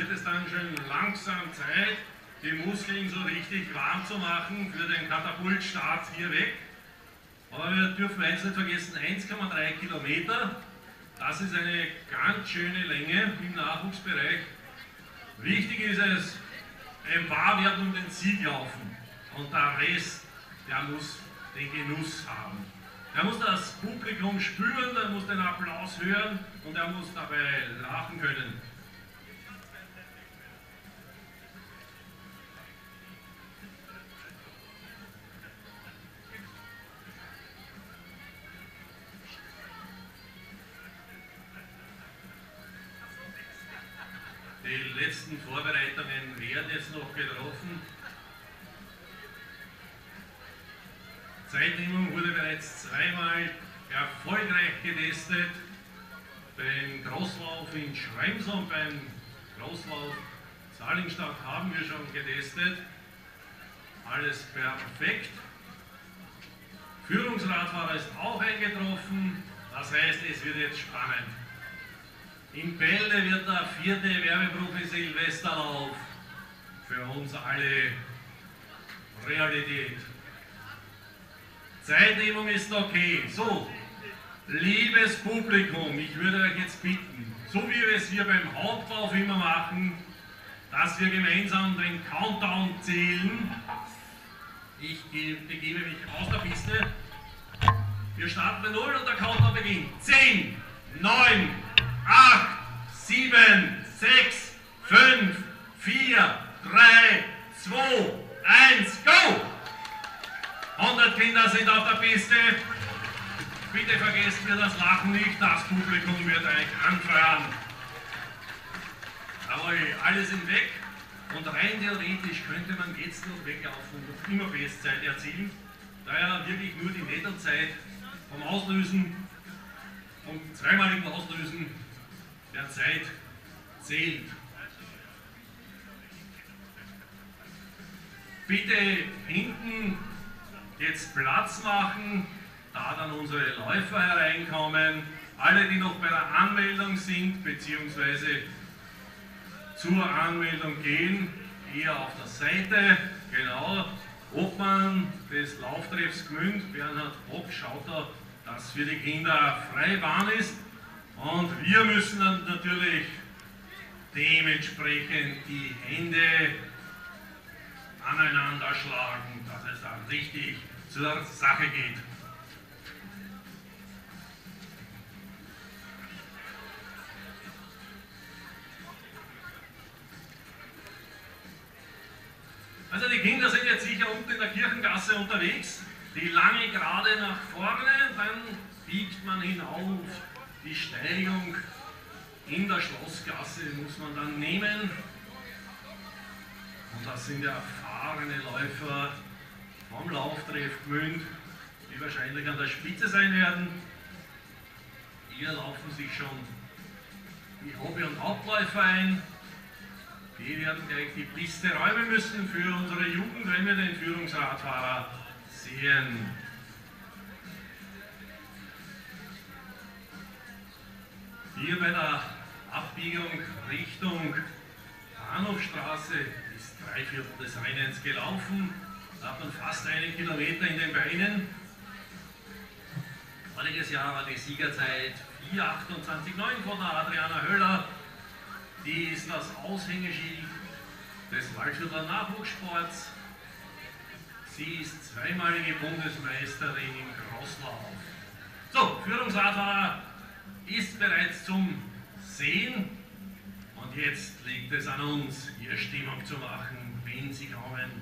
wird es dann schon langsam Zeit, die Muskeln so richtig warm zu machen für den Katapultstart hier weg. Aber wir dürfen eins nicht vergessen, 1,3 Kilometer, das ist eine ganz schöne Länge im Nachwuchsbereich. Wichtig ist es, ein paar werden um den Sieg laufen und der Rest, der muss den Genuss haben. Er muss das Publikum spüren, er muss den Applaus hören und er muss dabei lachen können. Die letzten Vorbereitungen werden jetzt noch getroffen. Zeitnehmung wurde bereits zweimal erfolgreich getestet. Beim Crosslauf in Schrems und beim Crosslauf Salingstadt haben wir schon getestet. Alles perfekt. Führungsradfahrer ist auch eingetroffen. Das heißt, es wird jetzt spannend. In Bälde wird der 4. Werbeprofi Silvesterlauf für uns alle Realität. Zeitnehmung ist okay. So, liebes Publikum, ich würde euch jetzt bitten, so wie wir es hier beim Hauptlauf immer machen, dass wir gemeinsam den Countdown zählen. Ich begebe mich aus der Piste. Wir starten bei 0 und der Countdown beginnt. 10, 9, 8, 7, 6, 5, 4, 3, 2, 1, go! 100 Kinder sind auf der Piste. Bitte vergesst mir das Lachen nicht, das Publikum wird euch anfeuern. Jawohl, alle sind weg und rein theoretisch könnte man jetzt noch weglaufen und immer Bestzeit erzielen, da ja wirklich nur die Nettozeit vom Auslösen, vom zweimaligen Auslösen der Zeit zählt. Bitte hinten jetzt Platz machen, da dann unsere Läufer hereinkommen. Alle, die noch bei der Anmeldung sind, beziehungsweise zur Anmeldung gehen, eher auf der Seite, genau. Obmann des Lauftreffs Gmünd, Bernhard Bock, schaut da, dass für die Kinder freie Bahn ist. Und wir müssen dann natürlich dementsprechend die Hände aneinander schlagen, dass es dann richtig zur Sache geht. Also die Kinder sind jetzt sicher unten in der Kirchengasse unterwegs. Die lange Gerade nach vorne, dann biegt man hinauf. Die Steigung in der Schlossgasse muss man dann nehmen. Und das sind erfahrene Läufer vom Lauftreff Gmünd, die wahrscheinlich an der Spitze sein werden. Hier laufen sich schon die Hobby- und Hauptläufer ein. Die werden gleich die Piste räumen müssen für unsere Jugend, wenn wir den Führungsradfahrer sehen. Hier bei der Abbiegung Richtung Bahnhofstraße ist 3/4 des Rennens gelaufen. Da hat man fast 1 Kilometer in den Beinen. Voriges Jahr war die Siegerzeit 4:28,9 von der Adriana Höller. Die ist das Aushängeschild des Waldviertler Nachwuchssports. Sie ist zweimalige Bundesmeisterin im Crosslauf. So, Führungsradfahrer ist bereits zum Sehen. Und jetzt liegt es an uns, hier Stimmung zu machen, wenn sie kommen.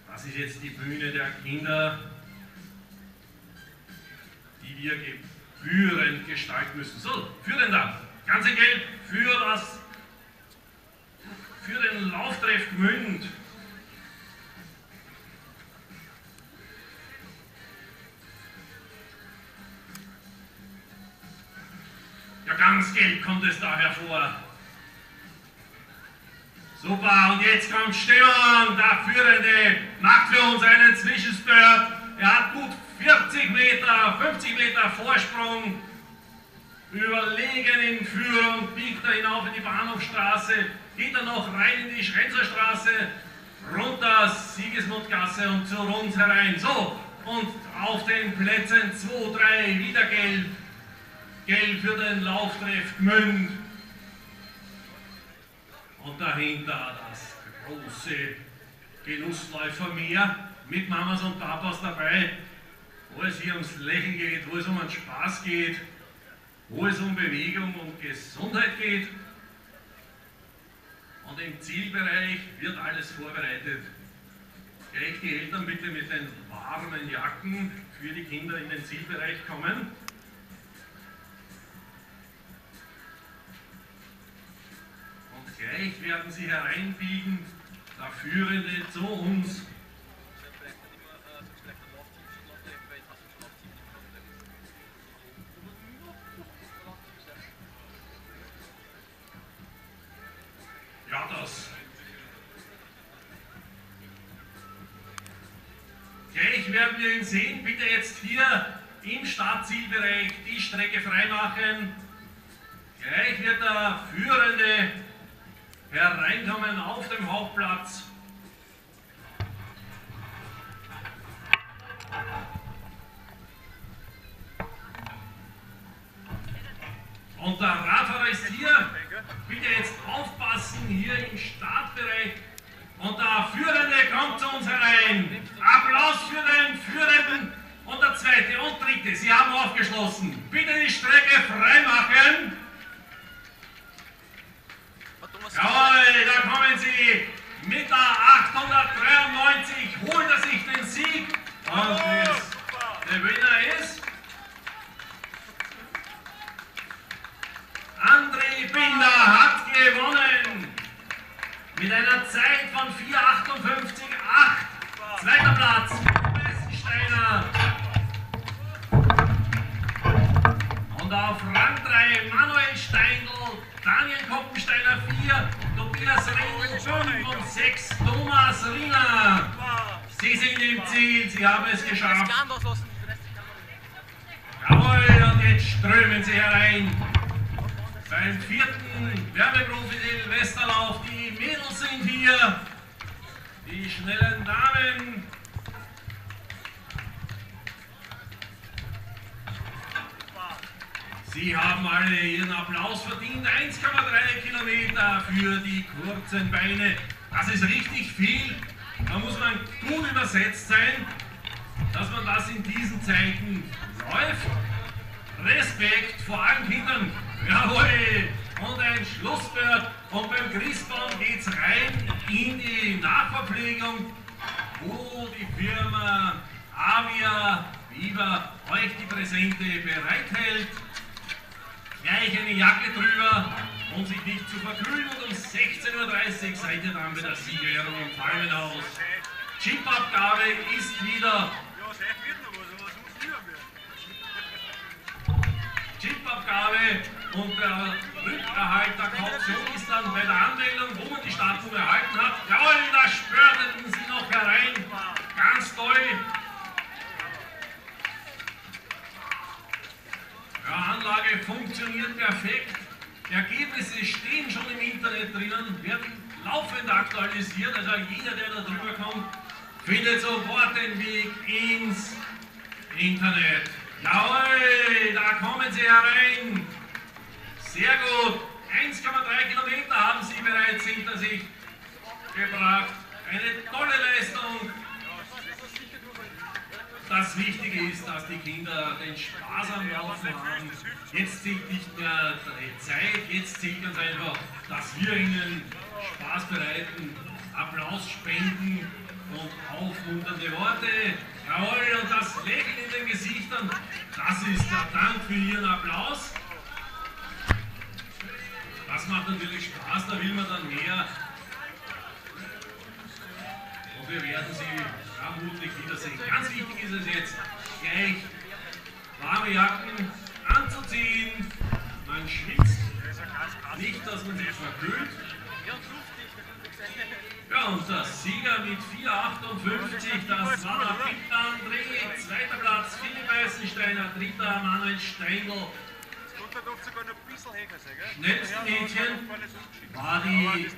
Das ist jetzt die Bühne der Kinder, die wir gebührend gestalten müssen. So, Führender, ganz in Gelb für den Lauftreff Gmünd. Ja, ganz gelb kommt es da hervor. Super, und jetzt kommt Stimmung. Der Führende macht für uns einen Zwischenspurt. Er hat gut 40 Meter, 50 Meter Vorsprung. Überlegen in Führung, biegt er hinauf in die Bahnhofstraße. geht er noch rein in die Schrenzerstraße, runter Sigismundgasse und zu uns herein. So, und auf den Plätzen 2, 3 wieder gelb. Gelb für den Lauftreff Gmünd. Und dahinter das große Genussläufermeer mit Mamas und Papas dabei, wo es hier ums Lächeln geht, wo es um den Spaß geht, wo es um Bewegung und Gesundheit geht. Und im Zielbereich wird alles vorbereitet. Gleich die Eltern bitte mit den warmen Jacken für die Kinder in den Zielbereich kommen. Und gleich werden sie hereinbiegen, der Führende zu uns. Ja, das. Gleich werden wir ihn sehen. Bitte jetzt hier im Startzielbereich die Strecke freimachen. Gleich wird der Führende hereinkommen auf dem Hauptplatz. Und der Radfahrer ist hier. Bitte jetzt aufpassen, hier im Startbereich. Und der Führende kommt zu uns herein. Applaus für den Führenden und der Zweite und Dritte. Sie haben aufgeschlossen. Bitte die Strecke freimachen. Jawohl, da kommen sie mit der 893. Holt er sich den Sieg. Und der Gewinner ist André Binder, hat gewonnen mit einer Zeit von 4:58,8. Zweiter Platz, Weißensteiner. Und auf Rang 3 Manuel Steindl, Daniel Koppensteiner 4, Tobias Rendl 5 und 6 Thomas Riener. Sie sind im Ziel, sie haben es geschafft. Jawohl, und jetzt strömen sie herein. Beim 4. Werbeprofi-Silvesterlauf, die Mädels sind hier, die schnellen Damen. Sie haben alle ihren Applaus verdient. 1,3 Kilometer für die kurzen Beine. Das ist richtig viel. Da muss man gut übersetzt sein, dass man das in diesen Zeiten läuft. Respekt vor allen Kindern. Jawohl! Und ein Schlusswort. Und beim Christbaum geht es rein in die Nachverpflegung, wo die Firma Avia Viva euch die Präsente bereithält. Gleich eine Jacke drüber, um sich nicht zu verkühlen. Und um 16:30 Uhr seid ihr dann bei der Siegerehrung im Palmenhaus. Chipabgabe ist wieder. Chipabgabe und der Rückerhalt der Kaution ist dann bei der Anmeldung, wo man die Startnummer erhalten hat. Jawohl, da spörten sie noch herein. Ganz toll. Ja, Anlage funktioniert perfekt. Ergebnisse stehen schon im Internet drinnen, werden laufend aktualisiert. Also jeder, der da drüber kommt, findet sofort den Weg ins Internet. Jawohl, da kommen sie herein. Sehr gut. 1,3 Kilometer haben sie bereits hinter sich gebracht. Eine tolle Leistung. Das Wichtige ist, dass die Kinder den Spaß am Laufen haben. Jetzt zählt nicht mehr die Zeit, jetzt zählt ganz einfach, dass wir ihnen Spaß bereiten, Applaus spenden und aufmunternde Worte. Jawohl, und das Lächeln in den Gesichtern, das ist der Dank für Ihren Applaus. Das macht natürlich Spaß, da will man dann mehr. Und wir werden Sie vermutlich wiedersehen. Ganz wichtig ist es jetzt, gleich warme Jacken anzuziehen. Man schwitzt, nicht, dass man sich verkühlt. Ja, und der Sieger mit 4,58, das war der Peter André, zweiter Platz Philipp Weißensteiner, dritter Manuel Steindl, Schnellsten Mädchen war die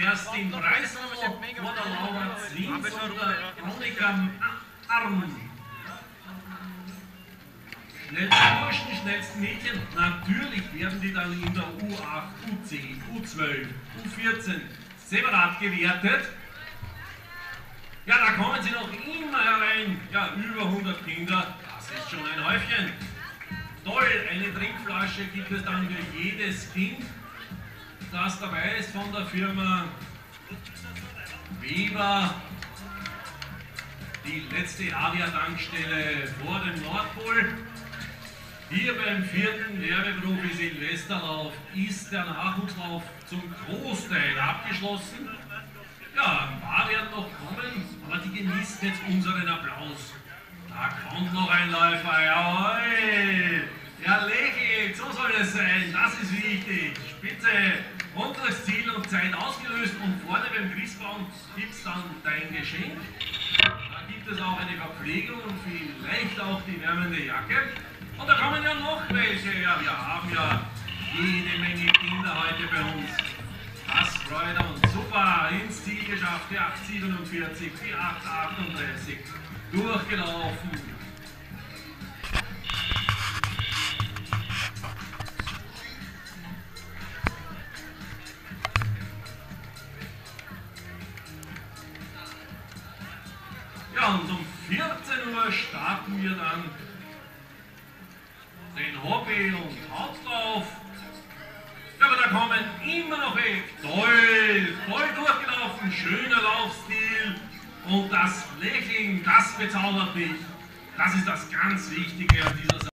Kerstin Preisel vor der Laura Zwins und der Monika Arm. Schnellsten Burschen, schnellsten Mädchen, natürlich werden die dann in der U8, U10, U12, U14 separat gewertet. Ja, da kommen sie noch immer herein. Ja, über 100 Kinder, das ist schon ein Häufchen. Toll, eine Trinkflasche gibt es dann für jedes Kind, das dabei ist von der Firma Weber. Die letzte Avia-Tankstelle vor dem Nordpol. Hier beim 4. Werbeprofi Silvesterlauf ist der Nachwuchslauf zum Großteil abgeschlossen. Ja, ein paar werden noch kommen, aber die genießen jetzt unseren Applaus. Da kommt noch ein Läufer, jawohl! Er lächelt, so soll es sein, das ist wichtig. Spitze, runter das Ziel und Zeit ausgelöst und vorne beim Christbaum gibt es dann dein Geschenk. Da gibt es auch eine Verpflegung und vielleicht auch die wärmende Jacke. Und da kommen ja noch welche, ja, wir haben ja jede Menge Kinder heute bei uns. Das freut uns. Super, ins Ziel geschafft, die 847, die 838, durchgelaufen. Ja, und um 14 Uhr starten wir dann den Hobby- und Hauptlauf. Ja, aber da kommen immer noch weg. Toll, toll durchgelaufen, schöner Laufstil und das Lächeln, das bezaubert mich. Das ist das ganz Wichtige an dieser Sache.